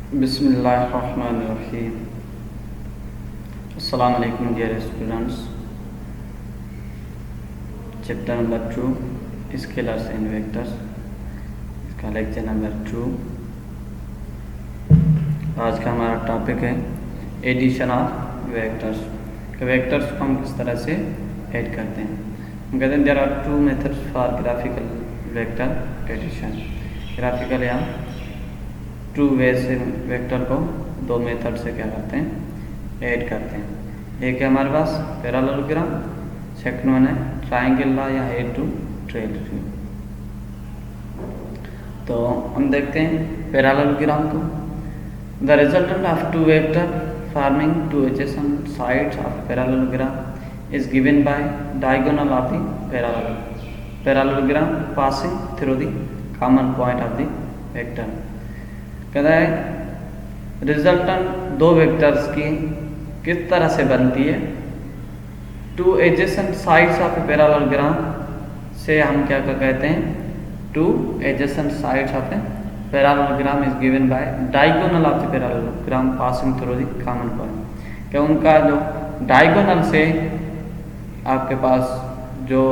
बिस्मिल्लाहिर्रहमानिर्रहीम। अस्सलाम वालेकुम dear students. Chapter number 2 scalars and vectors, इसका लेक्चर नंबर 2। आज का हमारा टॉपिक है एडिशन ऑफ वेक्टर्स। वेक्टर्स को हम किस तरह से ऐड करते हैं। हम कहते हैं there are two methods for graphical vector addition. Graphical या टू वे से वेक्टर को दो मेथड से क्या करते हैं, ऐड करते हैं। एक है हमारे पास पैरेललोग्राम, सेकंड वन है ट्रायंगल लॉ या हेड टू टेल व्यू। तो हम देखते हैं पैरेललोग्राम को। The resultant of two vector forming two adjacent sides of parallelogram is given by diagonal of the parallelogram passing through the common point of the vector. कहता है resultant दो vectors की किस तरह से बनती है। To adjacent sides of parallelogram से हम क्या कहते हैं, to adjacent sides of parallelogram is given by diagonal of the parallelogram passing through the common point. क्या उनका जो डायगोनल से आपके पास जो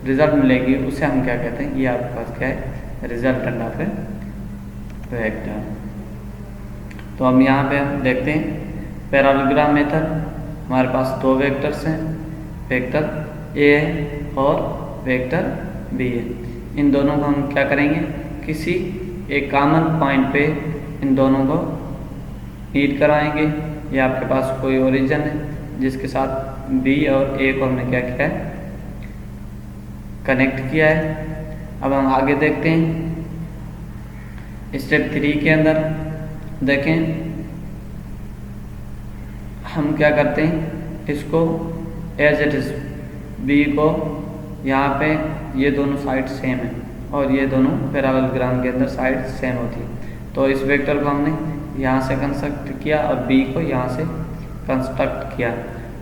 रिजल्ट मिलेगी उसे हम क्या कहते हैं, ये आपके पास क्या है, रिजल्टेंट ऑफ वेक्टर। तो हम यहाँ पे देखते हैं पैरेललोग्राम मेथड। हमारे पास दो वेक्टर्स हैं, वेक्टर ए है और वेक्टर बी है। इन दोनों को हम क्या करेंगे, किसी एक कॉमन पॉइंट पे इन दोनों को मीट कराएंगे। ये आपके पास कोई ओरिजिन है जिसके साथ बी और ए को हमने क्या किया है, कनेक्ट किया है। अब हम आगे देखते हैं स्टेप 3 के अंदर देखें हम क्या करते हैं, इसको एज इट इज बी को यहाँ पे ये दोनों साइड सेम है और ये दोनों पैरेललोग्राम के अंदर साइड सेम होती है। तो इस वेक्टर को हमने यहाँ से कंस्ट्रक्ट किया और बी को यहाँ से कंस्ट्रक्ट किया।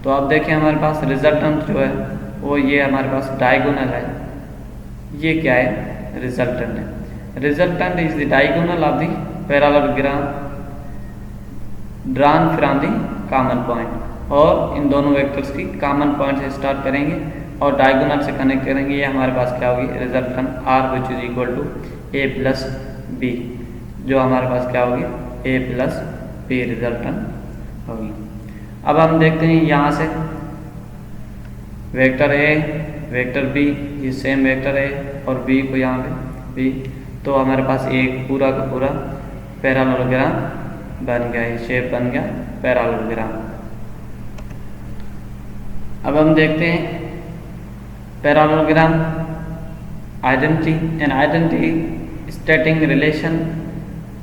तो अब देखें हमारे पास रिजल्टेंट जो है वो ये हमारे पास डायगोनल है। ये क्या है, रिजल्टेंट है। Resultant is the diagonal of the parallelogram drawn from the common point। और इन दोनों वेक्टर्स की कॉमन पॉइंट से स्टार्ट करेंगे और डायगोनल से कनेक्ट करेंगे। ये हमारे पास क्या होगी, resultant R which is equal to A plus B, जो हमारे पास क्या होगी, ए प्लस बी रिजल्टेंट होगी। अब हम देखते हैं यहाँ से वेक्टर ए वेक्टर बी, ये सेम वेक्टर है और बी को यहाँ पे बी, तो हमारे पास एक पूरा का पूरा पैरेललोग्राम बन गया, ये शेप बन गया पैरेललोग्राम। अब हम देखते हैं parallelogram identity and identity स्टेटिंग relation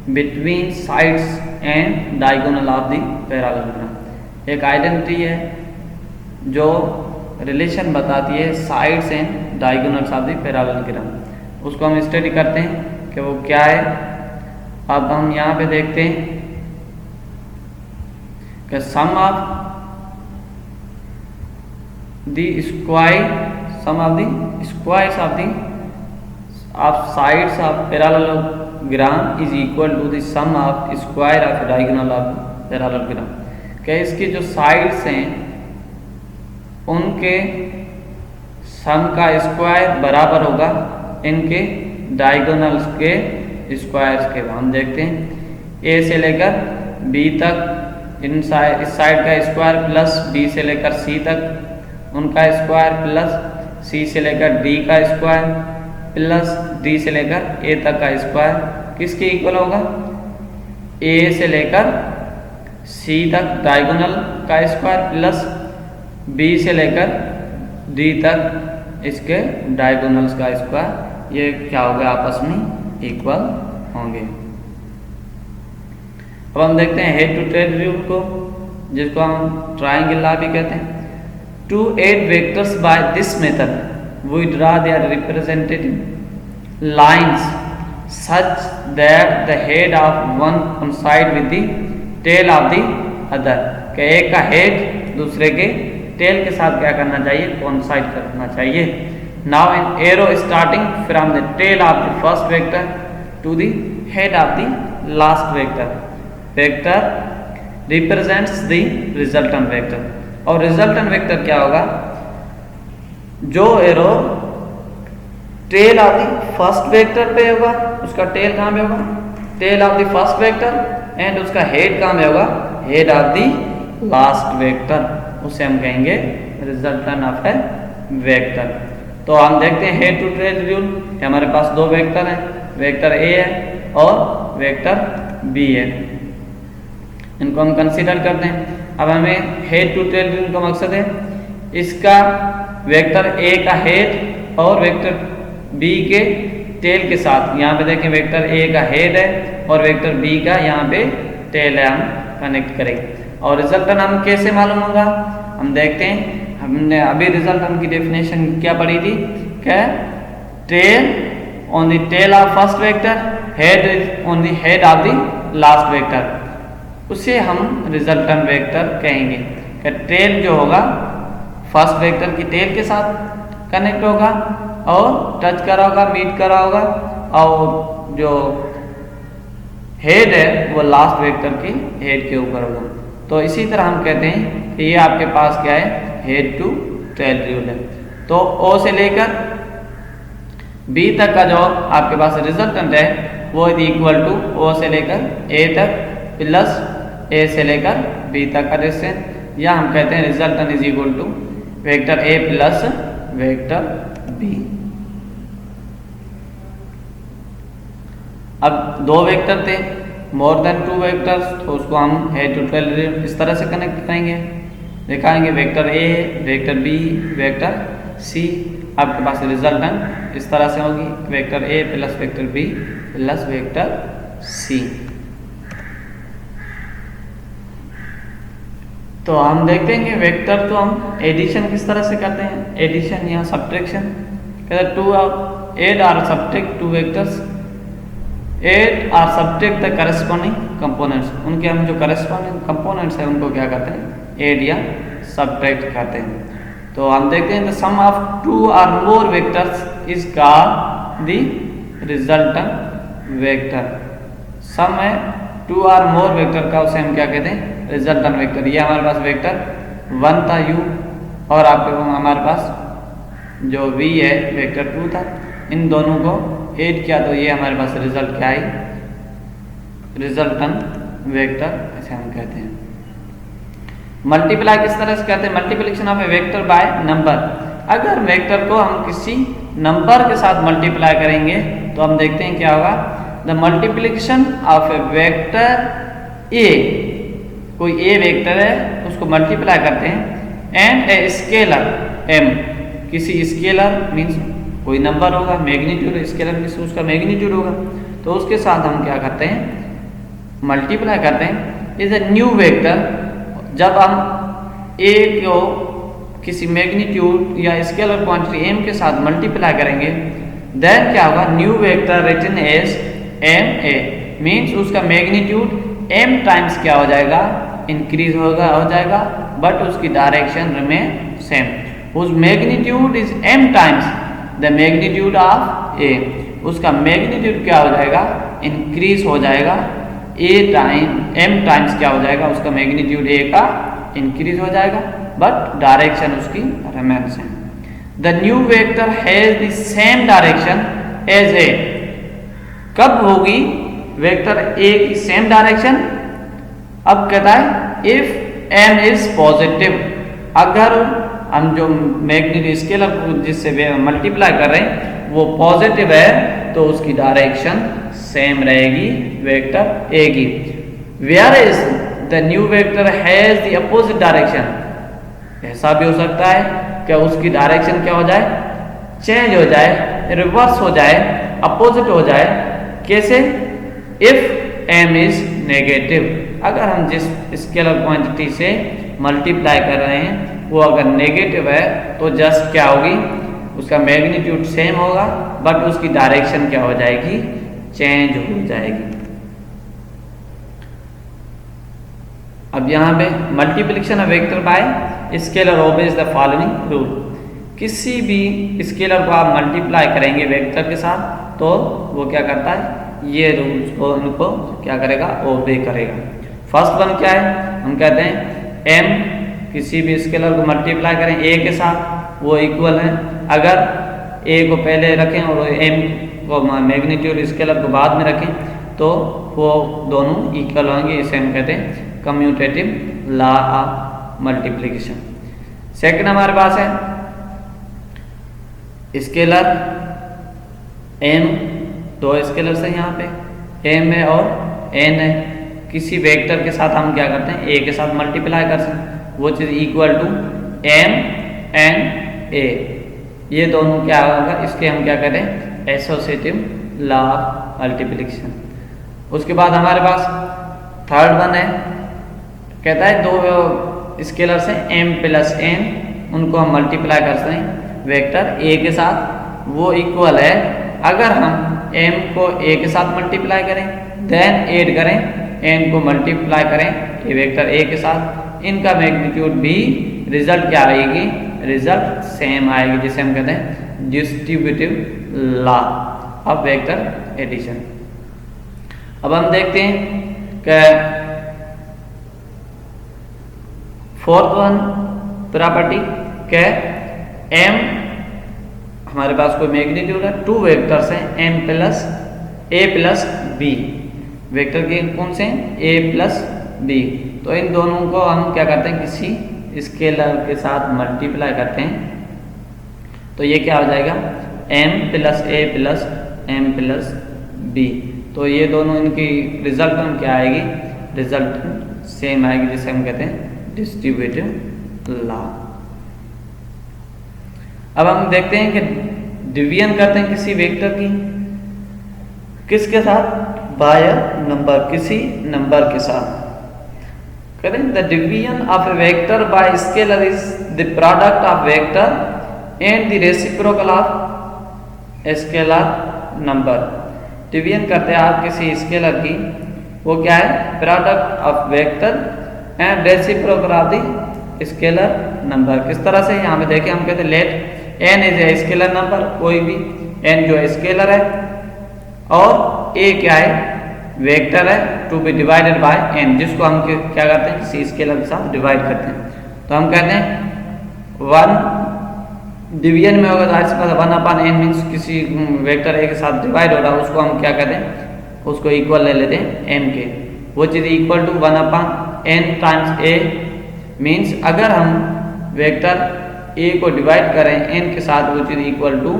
between sides and diagonal of the parallelogram. एक आइडेंटिटी है जो रिलेशन बताती है sides and diagonals of the parallelogram. उसको हम स्टडी करते हैं कि वो क्या है। अब हम यहाँ पे देखते हैं कि sum of the squares of sides of parallelogram is equal to the sum of square of diagonal of parallelogram. क्या इसकी जो साइड्स हैं उनके सम का स्क्वायर बराबर होगा इनके डायगोनल्स के स्क्वायर्स के। हम देखते हैं ए से लेकर बी तक इस साइड का स्क्वायर प्लस बी से लेकर सी तक उनका स्क्वायर प्लस सी से लेकर डी का स्क्वायर प्लस डी से लेकर ए तक का स्क्वायर किसके इक्वल होगा, ए से लेकर सी तक डायगोनल का स्क्वायर प्लस बी से लेकर डी तक इसके डायगोनल्स का स्क्वायर। ये क्या हो गया, आपस में इक्वल होंगे। अब हम देखते हैं हेड टू टेल व्यू को, जिसको हम ट्रायंगल लॉ भी कहते हैं। To add vectors by this method we draw their representative lines such that the head of one coincide with the tail of the other. कि एक का हेड दूसरे के टेल के साथ क्या करना चाहिए, कोइंसाइड करना चाहिए। Now an arrow starting from the tail of the first vector to the head of the last vector। Vector represents the resultant vector. और रिजल्टेंट वेक्टर क्या होगा, जो arrow tail of the first vector पे होगा, उसका tail कहाँ पे होगा, tail of the first vector, and उसका हेड कहाँ पे होगा, head of the last vector, उसे हम कहेंगे रिजल्टेंट ऑफ ए वेक्टर। तो हम देखते हैं हेड टू टेल रूल। हमारे पास दो वेक्टर हैं, वेक्टर ए है और वेक्टर बी है, इनको हम कंसीडर करते हैं। अब हमें हेड टू टेल रूल का मकसद है इसका वेक्टर ए का हेड और वेक्टर बी के टेल के साथ, यहाँ पे देखें वेक्टर ए का हेड है और वेक्टर बी का यहाँ पे टेल है, हम कनेक्ट करेंगे। और रिजल्टेंट हम कैसे मालूम होगा, हम देखते हैं। हमने अभी रिजल्टेंट की डेफिनेशन क्या पढ़ी थी, क्या tail on the tail of first vector, head on the head of the last vector, उसे हम रिजल्टेंट वेक्टर कहेंगे। क्या टेल जो होगा फर्स्ट वेक्टर की टेल के साथ कनेक्ट होगा और टच करा होगा, मीट करा होगा, और जो हेड है वो लास्ट वेक्टर की हेड के ऊपर होगा। तो इसी तरह हम कहते हैं कि ये आपके पास क्या है, हेड टू टेल रूल है। तो ओ से लेकर बी तक का जो आपके पास रिजल्टेंट है वो इक्वल टू ओ से लेकर ए तक प्लस ए से लेकर बी तक का डिस्टेंस, या हम कहते हैं resultant is equal to vector A plus vector B. अब दो वेक्टर थे, मोर देन टू वेक्टर्स, तो उसको हम हेड टू टेल इस तरह से कनेक्ट करेंगे, दिखाएंगे vector A, vector B, vector C. आपके पास रिजल्टेंट इस तरह से होगी, vector A plus vector B plus vector C. तो हम देखते हैं कि वेक्टर तो हम एडिशन किस तरह से करते हैं, एडिशन या सब्ट्रैक्शन। कहते टू एड और सब्ट्रैक्ट टू वेक्टर्स, एड और सब्ट्रैक्ट द करस्पॉन्डिंग कंपोनेंट्स, उनके हम जो करस्पॉन्डिंग कंपोनेंट्स हैं उनको क्या करते हैं, एड या सब्ट्रैक्ट करते हैं। तो हम देखते हैं द सम ऑफ टू और more vectors is called the resultant vector. Sum है टू और मोर वेक्टर का, उसे हम क्या कहते हैं, रिजल्टेंट वेक्टर। ये हमारे पास वेक्टर 1 था u, और आपके हमारे पास जो v है वेक्टर 2 था, इन दोनों को एड किया तो ये हमारे पास रिजल्ट क्या आई, रिजल्टेंट वेक्टर ऐसे हम कहते हैं। मल्टीप्लाई किस तरह से कहते हैं, multiplication of a vector by number. अगर वेक्टर को हम किसी नंबर के साथ मल्टीप्लाई करेंगे तो हम देखते हैं क्या होगा, the multiplication of a vector A, कोई ए वेक्टर है उसको मल्टीप्लाई करते हैं, एंड ए स्केलर m, किसी स्केलर मीन्स कोई नंबर होगा, मैग्नीट्यूड, स्केलर मीन्स उसका मैग्नीट्यूड होगा, तो उसके साथ हम क्या करते हैं, मल्टीप्लाई करते हैं। इज ए न्यू वेक्टर, जब हम a को किसी मैग्नीट्यूड या स्केलर क्वांटिटी m के साथ मल्टीप्लाई करेंगे, देन क्या होगा, new vector written as ma, means उसका मैग्नीट्यूड m टाइम्स क्या हो जाएगा, इंक्रीज हो जाएगा, बट उसकी डायरेक्शन रिमेन सेम। उस magnitude is m times the magnitude of a, उसका मैग्नीट्यूड क्या हो जाएगा, इंक्रीज हो जाएगा, m टाइम्स क्या हो जाएगा, उसका मैग्नीट्यूड a का इंक्रीज हो जाएगा, बट डायरेक्शन उसकी remain same. The new vector has the same direction as a, कब होगी वेक्टर a की सेम डायरेक्शन, अब कहता है इफ m इज पॉजिटिव, अगर हम जो मैग्नीट्यूड स्केलर जिससे मल्टीप्लाई कर रहे हैं वो पॉजिटिव है तो उसकी डायरेक्शन सेम रहेगी वेक्टर a की। Where is the new vector has the opposite direction, ऐसा भी हो सकता है कि उसकी डायरेक्शन क्या हो जाए, चेंज हो जाए, रिवर्स हो जाए, अपोजिट हो जाए। कैसे, इफ m इज नेगेटिव, अगर हम जिस स्केलर क्वांटिटी से मल्टीप्लाई कर रहे हैं वो अगर नेगेटिव है तो जस्ट क्या होगी, उसका मैग्नीट्यूड सेम होगा बट उसकी डायरेक्शन क्या हो जाएगी, चेंज हो जाएगी। अब यहाँ पे multiplication of vector by scalar obeys the following rule, किसी भी स्केलर को आप मल्टीप्लाई करेंगे वेक्टर के साथ तो वो क्या करता है, ये रूल्स को इनको क्या करेगा, ओबे करेगा। फर्स्ट वन क्या है, हम कहते हैं m किसी भी स्केलर को मल्टीप्लाई करें a के साथ वो इक्वल है। अगर a को पहले रखें और m को मैग्नीट्यूड स्केलर को बाद में रखें तो वो दोनों इक्वल होंगे। इसे हम कहते हैं commutative law of multiplication. Second हमारे पास है स्केलर m, दो स्केलर है यहाँ पे m है और n है। किसी वेक्टर के साथ हम क्या करते हैं a के साथ मल्टीप्लाई कर सकते हैं, वो चीज़ equal to m and a। ये दोनों क्या होगा, इसके हम क्या कहते हैं एसोसिएटिव लॉ ऑफ मल्टीप्लिकेशन। उसके बाद हमारे पास थर्ड वन है, कहता है दो स्केलर से m प्लस n, उनको हम मल्टीप्लाई कर सकते हैं वेक्टर a के साथ, वो इक्वल है। अगर हम m को a के साथ मल्टीप्लाई करें देन ऐड करें n को मल्टीप्लाई करें ये वेक्टर a के साथ, इनका मैग्नीट्यूड भी रिजल्ट क्या आएगी, रिजल्ट सेम आएगी, जिसे हम कहते हैं distributive law of vector addition. अब हम देखते हैं कि फोर्थ वन प्रॉपर्टी के m हमारे पास कोई मैग्नीट्यूड है, टू वेक्टर्स हैं m plus a plus b, vector के कौन से a प्लस b, तो इन दोनों को हम क्या करते हैं किसी स्केलर के साथ मल्टीप्लाई करते हैं तो ये क्या हो जाएगा m plus a plus m plus b। तो ये दोनों इनकी रिजल्ट में क्या आएगी, रिजल्ट सेम आएगी, जिसे हम कहते हैं डिस्ट्रीब्यूटिव लॉ। अब हम देखते हैं कि डिवीजन करते हैं किसी वेक्टर की किसके साथ, बाय नंबर, किसी नंबर के साथ करें। The division of a vector by scalar is the product of vector and the reciprocal of scalar number. Division करते हैं आप किसी स्केलर की, वो क्या है, product of vector and reciprocal of the scalar number. किस तरह से, यहाँ पे देखिए हम कहते हैं let n is a scalar number, कोई भी n जो स्केलर है और a क्या है, वेक्टर है, to be divided by n, जिसको हम क्या करते हैं किसी स्केलर के साथ डिवाइड करते हैं। तो हम कहते हैं वन डिवीजन में होगा तो इसके बाद 1/n मीन्स किसी वेक्टर a के साथ डिवाइड हो रहा है, उसको हम क्या कहते हैं, उसको इक्वल ले लेते हैं m के, वो चीज़ equal to 1/n times a means अगर हम वेक्टर a को डिवाइड करें n के साथ वो चीज़ equal to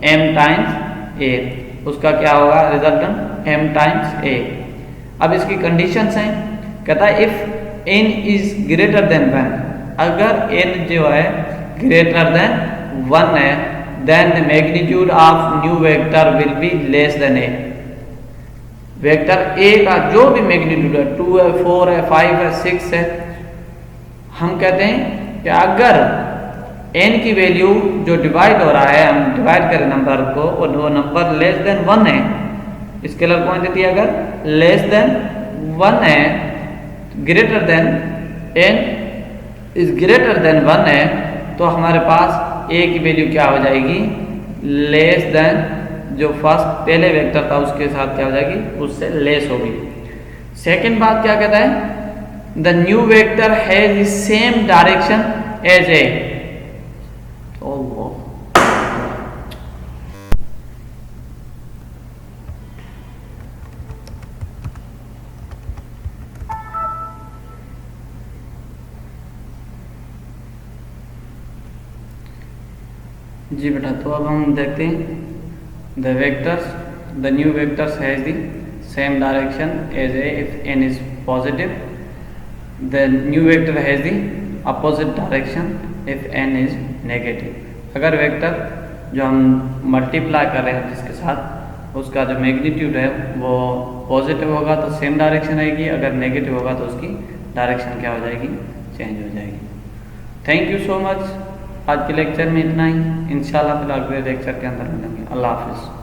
m times a, उसका क्या होगा रिजल्टेंट m टाइम्स a। अब इसकी कंडीशंस हैं, कहता है if n is greater than 1, अगर n जो है ग्रेटर देन 1 है then the magnitude of new vector will be less than a। Vector a का जो भी मैग्नीट्यूड है 2 है 4 है 5 है 6 है, हम कहते हैं कि अगर n की वैल्यू जो डिवाइड हो रहा है, हम डिवाइड करें नंबर को और वो नंबर लेस देन 1 है, स्केलर क्वांटिटी अगर लेस देन 1 है, greater then n is greater than 1 है, तो हमारे पास a की वैल्यू क्या हो जाएगी, लेस देन जो फर्स्ट पहले वेक्टर था उसके साथ क्या हो जाएगी, उससे लेस होगी। सेकेंड बात क्या कहता है, the new vector has the same direction as A. जी बेटा, तो अब हम देखते हैं the vectors, the new vectors has the same direction as A if n is positive, the new vector has the opposite direction if n is negative. अगर vector जो हम मल्टीप्लाई कर रहे हैं जिसके साथ, उसका जो मैग्नीट्यूड है वो पॉजिटिव होगा तो सेम डायरेक्शन आएगी, अगर नेगेटिव होगा तो उसकी डायरेक्शन क्या हो जाएगी, चेंज हो जाएगी। Thank you so much. आज के लेक्चर में इतना ही, इंशाल्लाह फिर अगले लेक्चर के अंदर मिलेंगे। अल्लाह हाफिज़।